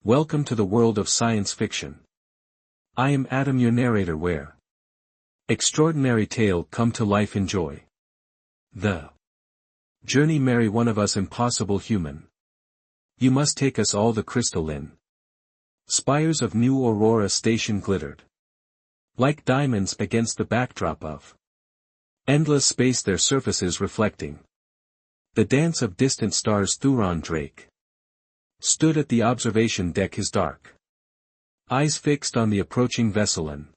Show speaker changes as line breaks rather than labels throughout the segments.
Welcome to the world of science fiction. I am Adam, your narrator, where extraordinary tale come to life. Enjoy the journey, marry one of us impossible human. You must take us all. The crystalline spires of New Aurora Station glittered like diamonds against the backdrop of endless space, their surfaces reflecting the dance of distant stars. Thuron Drake stood at the observation deck, his dark eyes fixed on the approaching vessel. An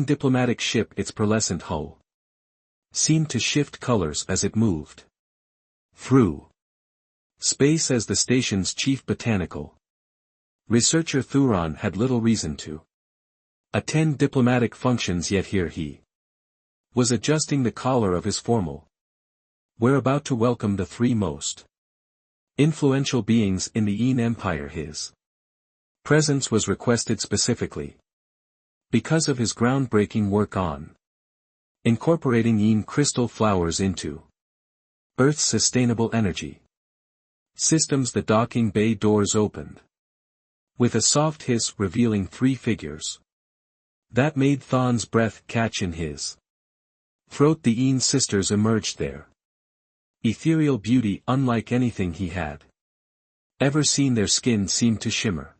diplomatic ship, its pearlescent hull seemed to shift colors as it moved through space. As the station's chief botanical researcher, Thuron had little reason to attend diplomatic functions, yet here he was adjusting the collar of his formal wear, about to welcome the three most influential beings in the Empire. His presence was requested specifically because of his groundbreaking work on incorporating crystal flowers into Earth's sustainable energy systems. The docking bay doors opened with a soft hiss, revealing three figures that made Thon's breath catch in his throat. The sisters emerged, their ethereal beauty unlike anything he had ever seen. Their skin seemed to shimmer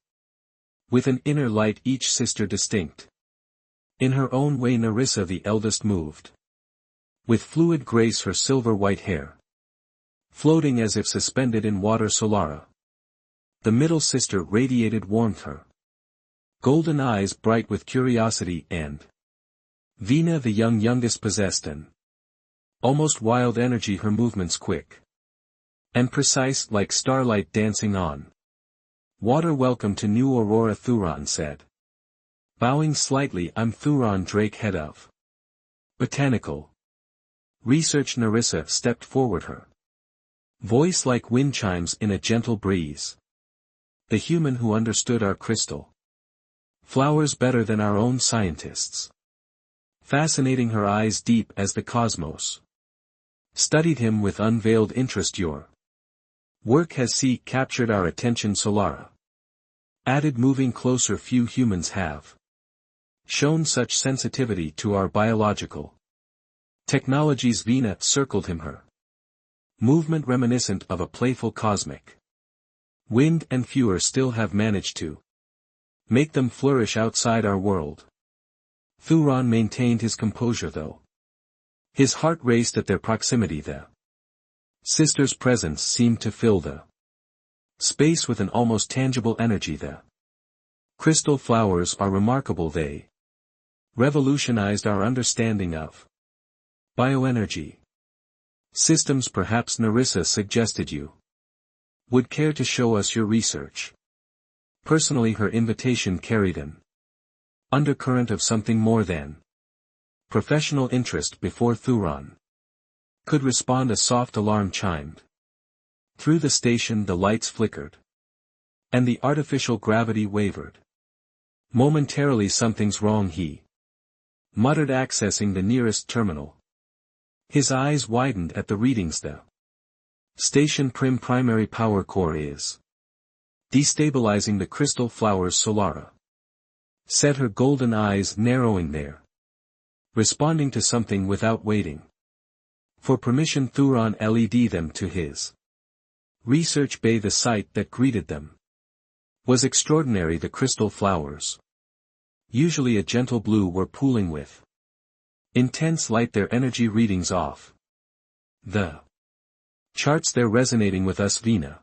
with an inner light, each sister distinct in her own way. Nerissa, the eldest, moved with fluid grace, her silver white hair floating as if suspended in water. Solara, the middle sister, radiated warmth, her golden eyes bright with curiosity, and Vina, the youngest, possessed an almost wild energy, her movements quick and precise like starlight dancing on water. Welcome to New Aurora, Thuron said, bowing slightly. I'm Thuron Drake, head of botanical research. Nerissa stepped forward, her voice like wind chimes in a gentle breeze. The human who understood our crystal flowers better than our own scientists. Fascinating, her eyes deep as the cosmos studied him with unveiled interest. Your work has captured our attention, Solara added, moving closer. Few humans have shown such sensitivity to our biological technologies. Vina circled him, her movement reminiscent of a playful cosmic wind, and fewer still have managed to make them flourish outside our world. Thuron maintained his composure, though his heart raced at their proximity. The sisters' presence seemed to fill the space with an almost tangible energy. The crystal flowers are remarkable. They revolutionized our understanding of bioenergy systems. Perhaps, Nerissa suggested, you would care to show us your research personally. Her invitation carried an undercurrent of something more than professional interest. Before Thuron could respond, a soft alarm chimed through the station. The lights flickered and the artificial gravity wavered momentarily. Something's wrong, he muttered, accessing the nearest terminal. His eyes widened at the readings. The station primary power core is destabilizing the crystal flowers, Solara said, her golden eyes narrowing there, responding to something without waiting for permission. Thuron led them to his research bay. The sight that greeted them was extraordinary. The crystal flowers, usually a gentle blue, were pooling with intense light, their energy readings off the charts. They're resonating with us, Vina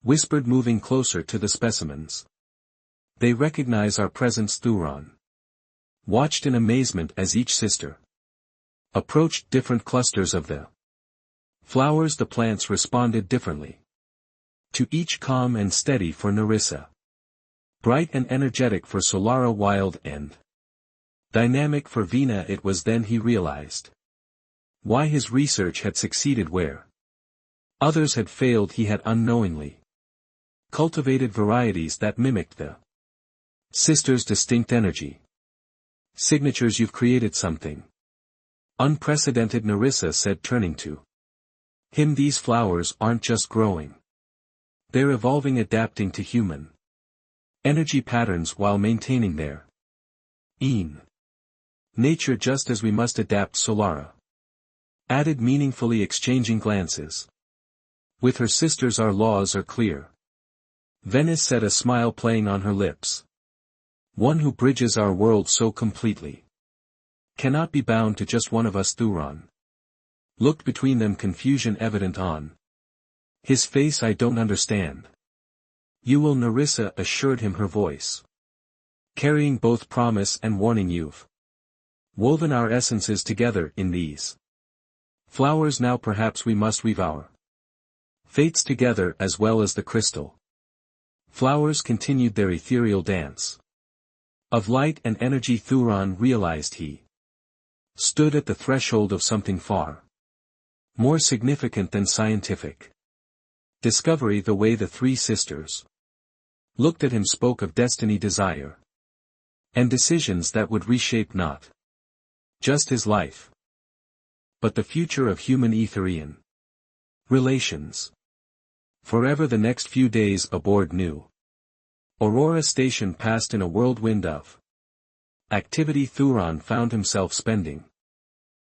whispered, moving closer to the specimens. They recognize our presence. Thuron watched in amazement as each sister approached different clusters of the flowers. The plants responded differently to each, calm and steady for Nerissa, bright and energetic for Solara, wild and dynamic for Vina. It was then he realized why his research had succeeded where others had failed. He had unknowingly cultivated varieties that mimicked the sisters' distinct energy signatures. You've created something unprecedented, Nerissa said, turning to him. These flowers aren't just growing. They're evolving, adapting to human energy patterns while maintaining their nature just as we must adapt. Solara added meaningfully, exchanging glances. With her sisters our laws are clear. Venice said, a smile playing on her lips. One who bridges our world so completely cannot be bound to just one of us. Thuron looked between them, confusion evident on his face. I don't understand. You will, Nerissa assured him, her voice carrying both promise and warning. You've woven our essences together in these flowers, now perhaps we must weave our fates together as well as the crystal flowers continued their ethereal dance of light and energy. Thuron realized he stood at the threshold of something far more significant than scientific discovery. The way the three sisters looked at him spoke of destiny, desire, and decisions that would reshape not just his life, but the future of human Etherian relations. Forever. The next few days aboard New Aurora Station passed in a whirlwind of activity. Thuron found himself spending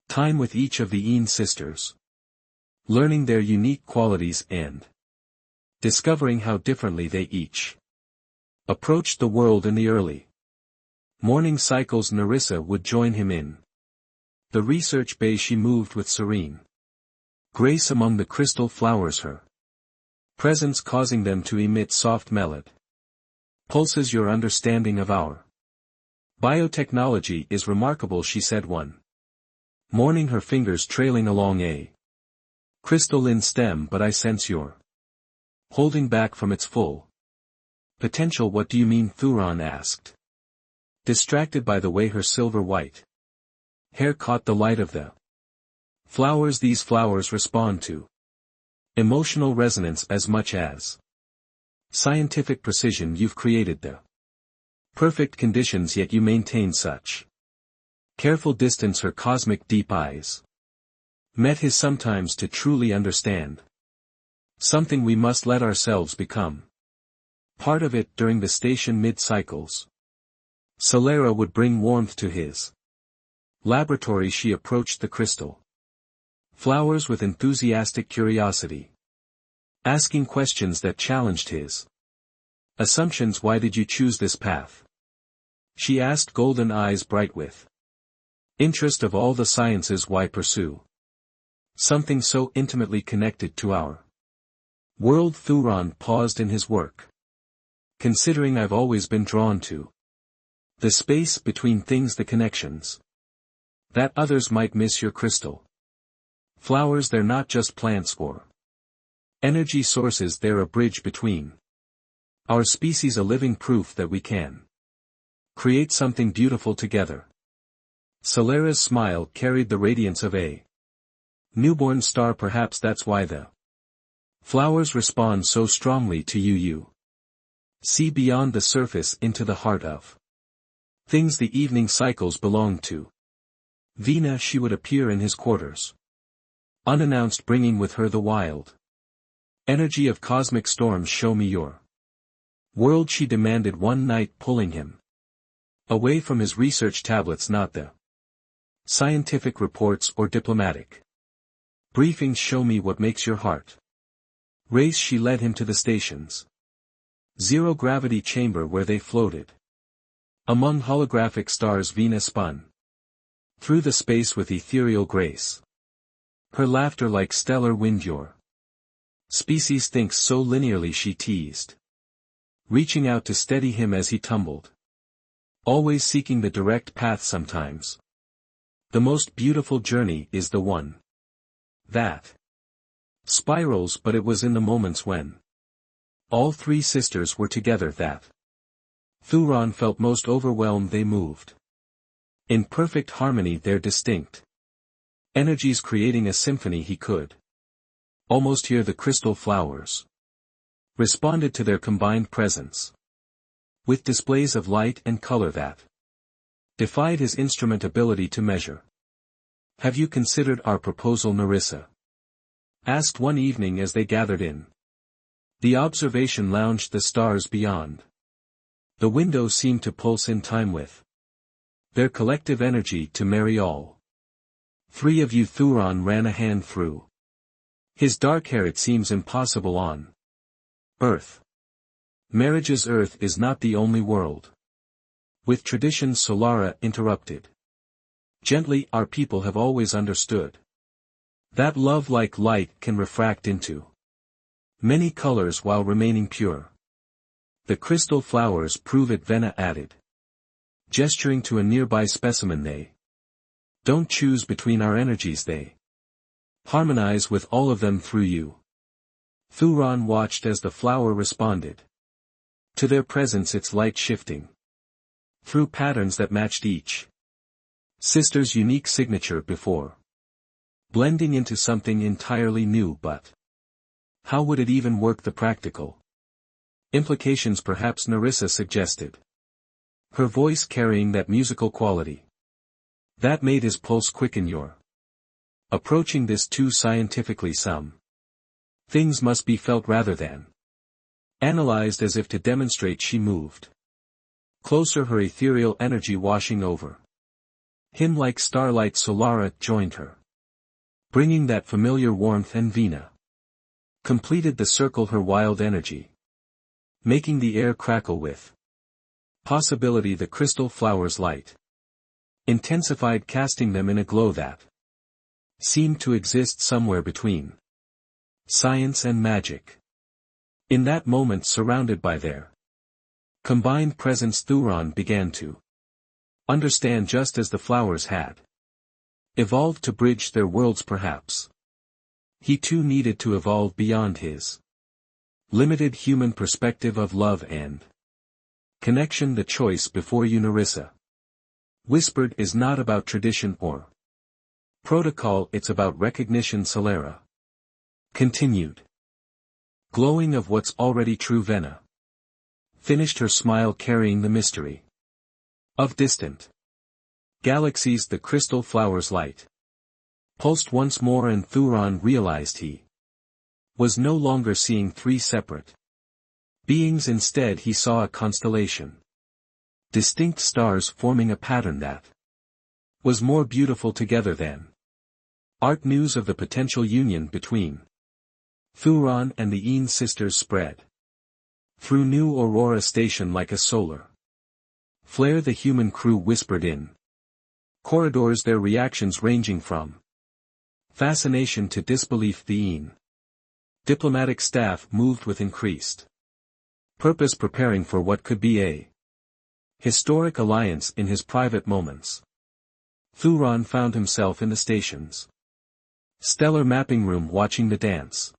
time with each of the Een sisters, learning their unique qualities and discovering how differently they each approached the world. In the early morning cycles Nerissa would join him in the research bay. She moved with serene grace among the crystal flowers, her presence causing them to emit soft melod pulses. Your understanding of our biotechnology is remarkable, she said one morning, her fingers trailing along a crystalline stem, but I sense you're holding back from its full potential. What do you mean? Thuron asked, distracted by the way her silver-white hair caught the light of the flowers. These flowers respond to emotional resonance as much as scientific precision. You've created the perfect conditions, yet you maintain such careful distance. Her cosmic deep eyes met his. Sometimes to truly understand something we must let ourselves become part of it. During the station mid-cycles, Solara would bring warmth to his laboratory. She approached the crystal flowers with enthusiastic curiosity, asking questions that challenged his assumptions. Why did you choose this path? She asked, golden eyes bright with interest. Of all the sciences, why pursue something so intimately connected to our world? Thuron paused in his work, considering. I've always been drawn to the space between things, the connections that others might miss. Your crystal flowers, they're not just plants or energy sources, they're a bridge between our species, a living proof that we can create something beautiful together. Solara's smile carried the radiance of a newborn star. Perhaps that's why the flowers respond so strongly to you. You see beyond the surface into the heart of things. The evening cycles belonged to Vina. She would appear in his quarters unannounced, bringing with her the wild energy of cosmic storms. Show me your world, she demanded one night, pulling him away from his research tablets. Not the scientific reports or diplomatic briefings. Show me what makes your heart race. She led him to the station's zero-gravity chamber, where they floated among holographic stars. Vina spun through the space with ethereal grace, her laughter like stellar wind. Your species thinks so linearly, she teased, reaching out to steady him as he tumbled, always seeking the direct path. Sometimes the most beautiful journey is the one that spirals. But it was in the moments when all three sisters were together that Thuron felt most overwhelmed. They moved in perfect harmony, their distinct energies creating a symphony. He could almost hear the crystal flowers responded to their combined presence with displays of light and color that defied his instrument ability to measure. Have you considered our proposal? Nerissa asked one evening as they gathered in the observation lounge. The stars beyond The window seemed to pulse in time with their collective energy to marry all. 3 of you. Thuron ran a hand through his dark hair. It seems impossible on Earth. Marriage's Earth is not the only world. With traditions. Solara interrupted. Gently, our people have always understood that love like light can refract into many colors while remaining pure. The crystal flowers prove it. Vena added, gesturing to a nearby specimen. They don't choose between our energies, they harmonize with all of them through you. Thuron watched as the flower responded to their presence, its light shifting through patterns that matched each sister's unique signature before blending into something entirely new. But how would it even work? The practical implications, perhaps, Nerissa suggested, her voice carrying that musical quality that made his pulse quicken. You're approaching this too scientifically. Some things must be felt rather than analyzed, as if to demonstrate. She moved closer, her ethereal energy washing over him like starlight. Solara joined her, bringing that familiar warmth, and Vena completed the circle, her wild energy making the air crackle with possibility. The crystal flowers' light intensified, casting them in a glow that seemed to exist somewhere between science and magic. In that moment, surrounded by their combined presence, Thuron began to understand. Just as the flowers had evolved to bridge their worlds, perhaps he too needed to evolve beyond his limited human perspective of love and connection. The choice before you, Nerissa whispered, is not about tradition or protocol, it's about recognition. Solara continued, glowing of what's already true. Vena finished, her smile carrying the mystery of distant galaxies. The crystal flowers' light pulsed once more, and Thuron realized he was no longer seeing 3 separate beings. Instead, he saw a constellation, distinct stars forming a pattern that was more beautiful together than art. News of the potential union between Thuron and the Aeon sisters spread through New Aurora Station like a solar flare. The human crew whispered in corridors, their reactions ranging from fascination to disbelief. The Aeon diplomatic staff moved with increased purpose, preparing for what could be a historic alliance. In his private moments, Thuron found himself in the station's stellar mapping room, watching the dance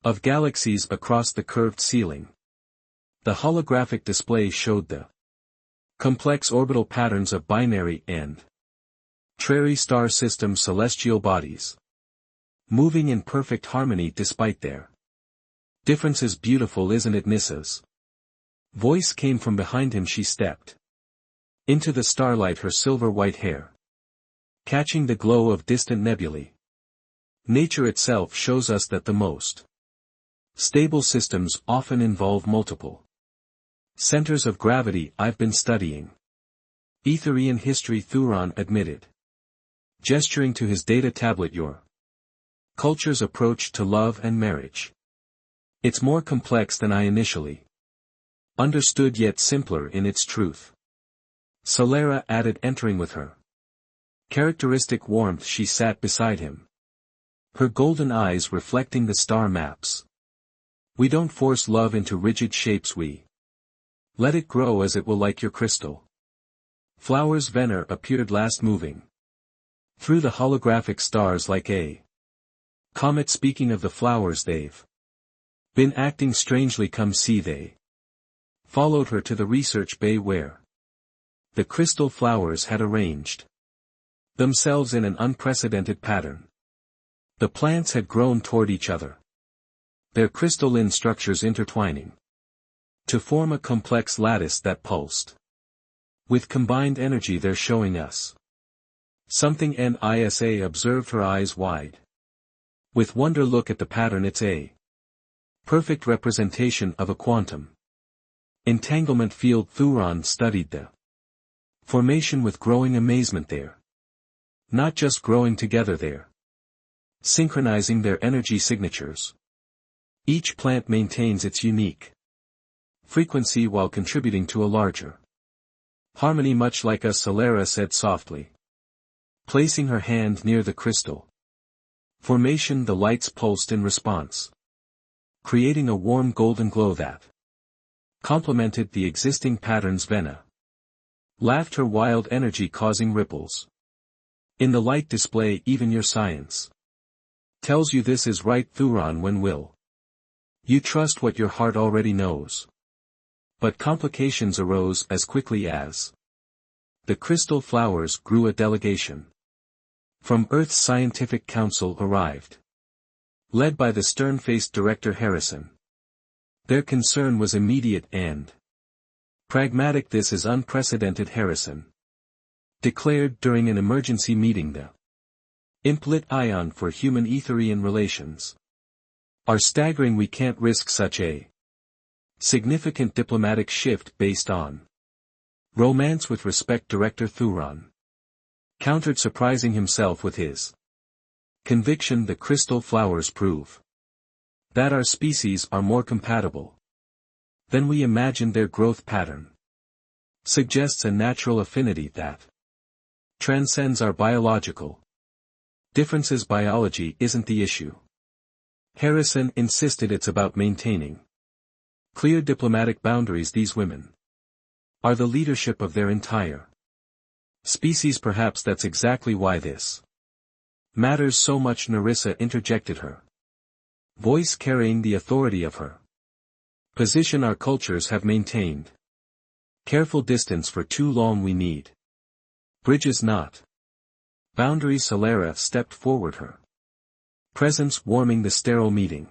of galaxies across the curved ceiling. The holographic display showed the complex orbital patterns of binary and tertiary star system celestial bodies, moving in perfect harmony despite their differences. Beautiful, isn't it? Nissa's voice came from behind him. She stepped into the starlight, her silver-white hair catching the glow of distant nebulae. Nature itself shows us that the most stable systems often involve multiple centers of gravity. I've been studying Etherian history, Thuron admitted, gesturing to his data tablet. Your culture's approach to love and marriage, it's more complex than I initially understood, yet simpler in its truth. Solara added, entering with her characteristic warmth. She sat beside him, her golden eyes reflecting the star maps. We don't force love into rigid shapes, we let it grow as it will, like your crystal flowers. Vena appeared last, moving through the holographic stars like a comet. Speaking of the flowers, they've been acting strangely. Come see. They followed her to the research bay where the crystal flowers had arranged themselves in an unprecedented pattern. The plants had grown toward each other, their crystalline structures intertwining to form a complex lattice that pulsed with combined energy. They're showing us something. Nisa observed, her eyes wide with wonder. Look at the pattern, it's a perfect representation of a quantum Entanglement field. Thuron studied the formation with growing amazement there. Not just growing together there. Synchronizing their energy signatures. Each plant maintains its unique frequency while contributing to a larger harmony, much like a Solara said softly, placing her hand near the crystal formation. The lights pulsed in response, creating a warm golden glow that complemented the existing patterns. Vena laughed, her wild energy causing ripples in the light display. Even your science tells you this is right, Thuron. When will you trust what your heart already knows? But complications arose as quickly as the crystal flowers grew. A delegation from Earth's Scientific Council arrived, led by the stern-faced Director Harrison. Their concern was immediate and pragmatic. This is unprecedented, Harrison declared during an emergency meeting. The implant ion for human Etherian relations are staggering. We can't risk such a significant diplomatic shift based on romance with respect. Director Thuron countered, surprising himself with his conviction. The crystal flowers prove that our species are more compatible than we imagined. Their growth pattern suggests a natural affinity that transcends our biological differences. Biology isn't the issue, Harrison insisted. It's about maintaining clear diplomatic boundaries. These women are the leadership of their entire species. Perhaps that's exactly why this matters so much. Nerissa interjected, her voice carrying the authority of her position. Our cultures have maintained careful distance for too long. We need bridges, not boundaries. Solara stepped forward, her presence warming the sterile meeting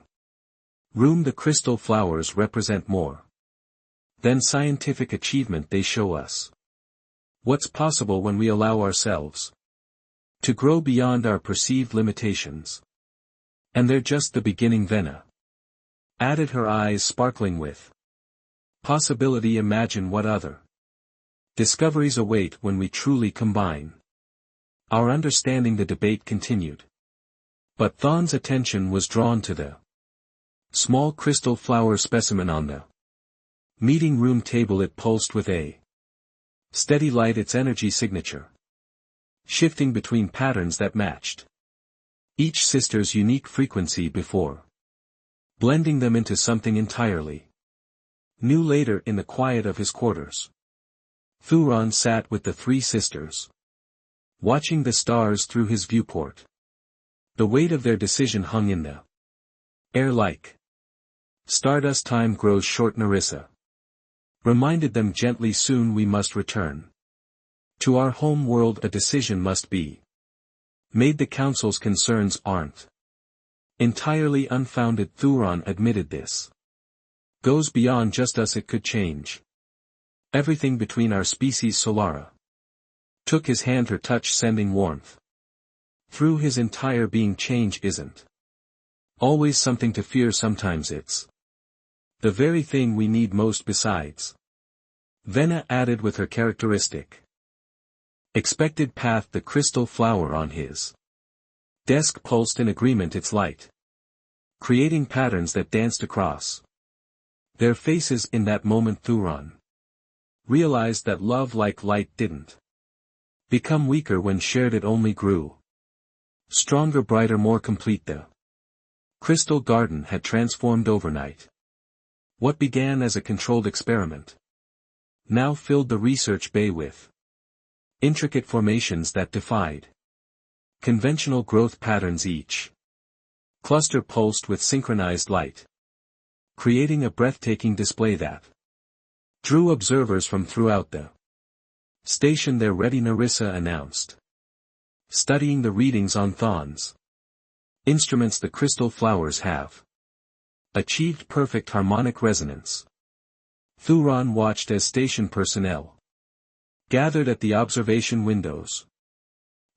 room. The crystal flowers represent more than scientific achievement. They show us what's possible when we allow ourselves to grow beyond our perceived limitations. And they're just the beginning, Vena added, her eyes sparkling with possibility. Imagine what other discoveries await when we truly combine our understanding. The debate continued, but Thon's attention was drawn to the small crystal flower specimen on the meeting room table. It pulsed with a steady light, its energy signature shifting between patterns that matched each sister's unique frequency before blending them into something entirely new. Later, in the quiet of his quarters, Thuron sat with the three sisters, watching the stars through his viewport. The weight of their decision hung in the air like stardust. Time grows short, Nerissa reminded them gently. Soon we must return to our home world. A decision must be made. The council's concerns aren't entirely unfounded. Thuron admitted this goes beyond just us. It could change everything between our species. Solara took his hand, her touch sending warmth through his entire being. Change isn't always something to fear. Sometimes it's the very thing we need most. Besides, Vena added with her characteristic expected path. The crystal flower on his desk pulsed in agreement, its light creating patterns that danced across their faces. In that moment, Thuron realized that love, like light, didn't become weaker when shared. It only grew stronger, brighter, more complete. The crystal garden had transformed overnight. What began as a controlled experiment now filled the research bay with intricate formations that defied conventional growth patterns. Each cluster pulsed with synchronized light, creating a breathtaking display that drew observers from throughout the station. They're ready, Nerissa announced, studying the readings on Thon's instruments. The crystal flowers have achieved perfect harmonic resonance. Thuron watched as station personnel gathered at the observation windows,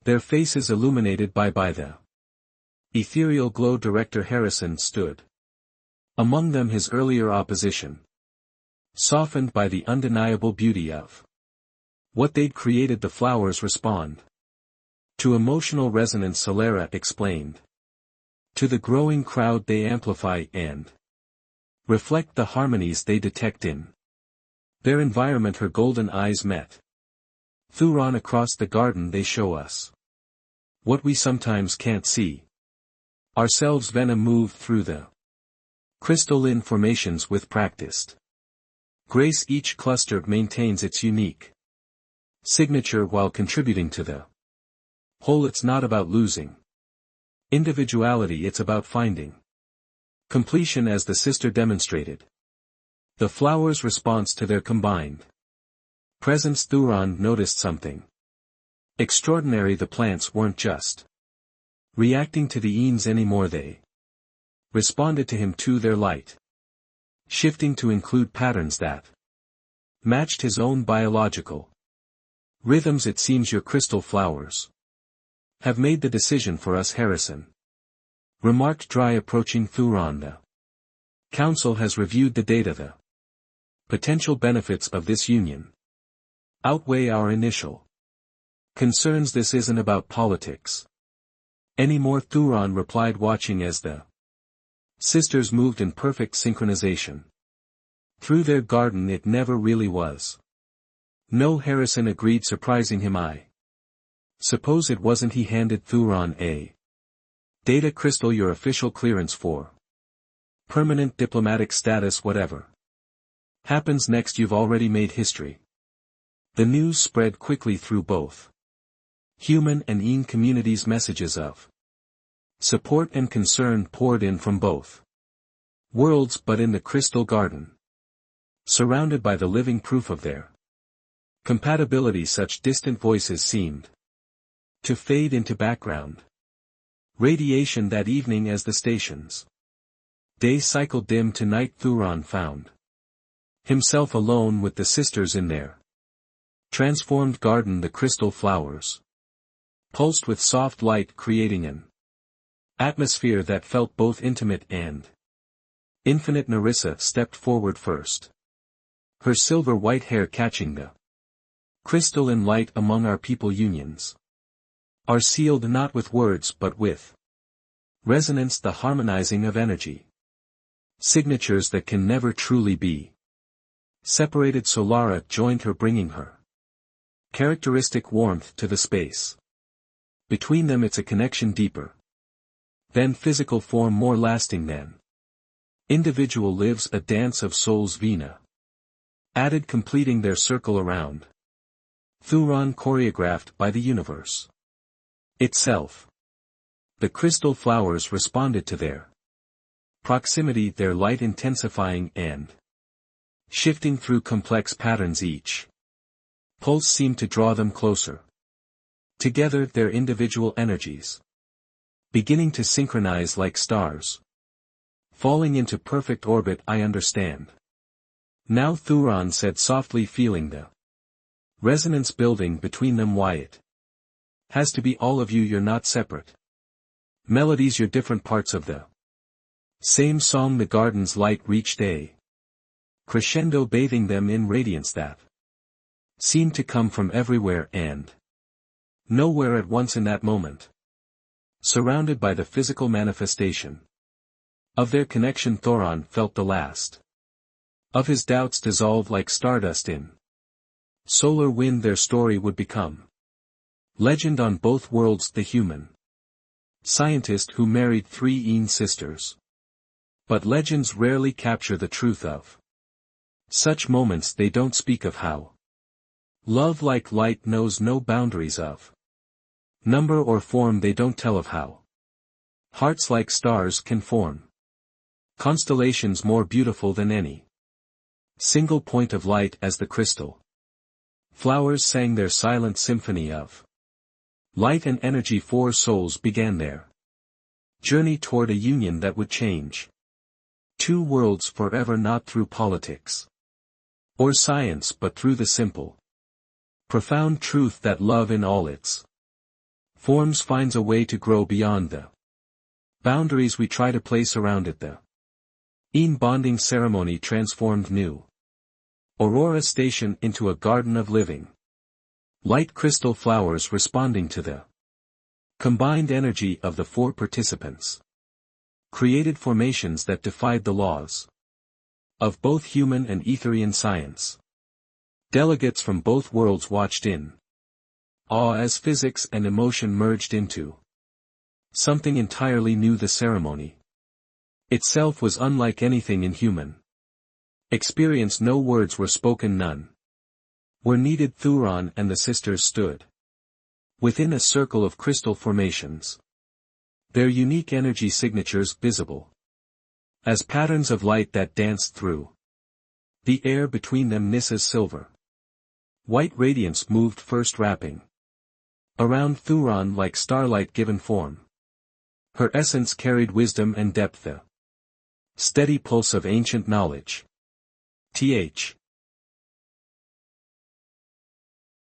their faces illuminated by the ethereal glow. Director Harrison stood among them, his earlier opposition Softened by the undeniable beauty of what they'd created, the flowers respond to emotional resonance, Solera explained. To the growing crowd they amplify and reflect the harmonies they detect in their environment. Her golden eyes met Thuron. Across the garden they show us what we sometimes can't see ourselves. Venom moved through the crystalline formations with practiced grace. Each cluster maintains its unique signature while contributing to the whole. It's not about losing individuality, it's about finding completion, as the sister demonstrated. The flowers' response to their combined presence. Thuron noticed something extraordinary. The plants weren't just reacting to the Eans anymore, they responded to him, to their light, shifting to include patterns that matched his own biological rhythms. It seems your crystal flowers have made the decision for us, Harrison remarked dry, approaching Thuron. The council has reviewed the data. The potential benefits of this union outweigh our initial concerns. This isn't about politics anymore, Thuron replied, watching as the sisters moved in perfect synchronization through their garden. It never really was. No, Harrison agreed, surprising him. I suppose it wasn't. He handed Thuron a data crystal. Your official clearance for permanent diplomatic status. Whatever happens next, you've already made history. The news spread quickly through both human and Ean communities. Messages of support and concern poured in from both worlds. But in the crystal garden, surrounded by the living proof of their compatibility, such distant voices seemed to fade into background radiation. That evening, as the station's day cycled dim to night, Thuron found himself alone with the sisters in their transformed garden. The crystal flowers pulsed with soft light, creating an atmosphere that felt both intimate and infinite. Narissa stepped forward first, her silver white hair catching the crystalline light. Among our people, unions are sealed not with words but with resonance, the harmonizing of energy signatures that can never truly be separated. Solara joined her, bringing her characteristic warmth to the space between them. It's a connection deeper than physical form, more lasting than individual lives, a dance of souls. Vina added, completing their circle around Thuron, choreographed by the universe itself. The crystal flowers responded to their proximity, their light intensifying and shifting through complex patterns. Each pulse seemed to draw them closer together, their individual energies beginning to synchronize like stars falling into perfect orbit. I understand now, Thuron said softly, feeling the resonance building between them. Why it has to be all of you. You're not separate melodies, you're different parts of the same song. The garden's light reached a crescendo, bathing them in radiance that seemed to come from everywhere and nowhere at once. In that moment, surrounded by the physical manifestation of their connection, Thuron felt the last of his doubts dissolve like stardust in solar wind. Their story would become legend on both worlds. The human scientist who married 3 Ean sisters. But legends rarely capture the truth of such moments. They don't speak of how love like light knows no boundaries of number or form. They don't tell of how hearts like stars can form constellations more beautiful than any single point of light. As the crystal flowers sang their silent symphony of light and energy, 4 souls began their journey toward a union that would change 2 worlds forever, not through politics or science but through the simple, profound truth that love in all its forms finds a way to grow beyond the boundaries we try to place around it. The Ean bonding ceremony transformed new Aurora Station into a garden of living. Light crystal flowers responding to the combined energy of the four participants. Created formations that defied the laws of both human and Etherian science. Delegates from both worlds watched in awe as physics and emotion merged into something entirely new. The ceremony itself was unlike anything in human experience. No words were spoken, none were needed. Thuron and the sisters stood within a circle of crystal formations. Their unique energy signatures visible as patterns of light that danced through the air between them. Nissa's silver white radiance moved first, wrapping around Thuron like starlight given form. Her essence carried wisdom and depth, the steady pulse of ancient knowledge. Th.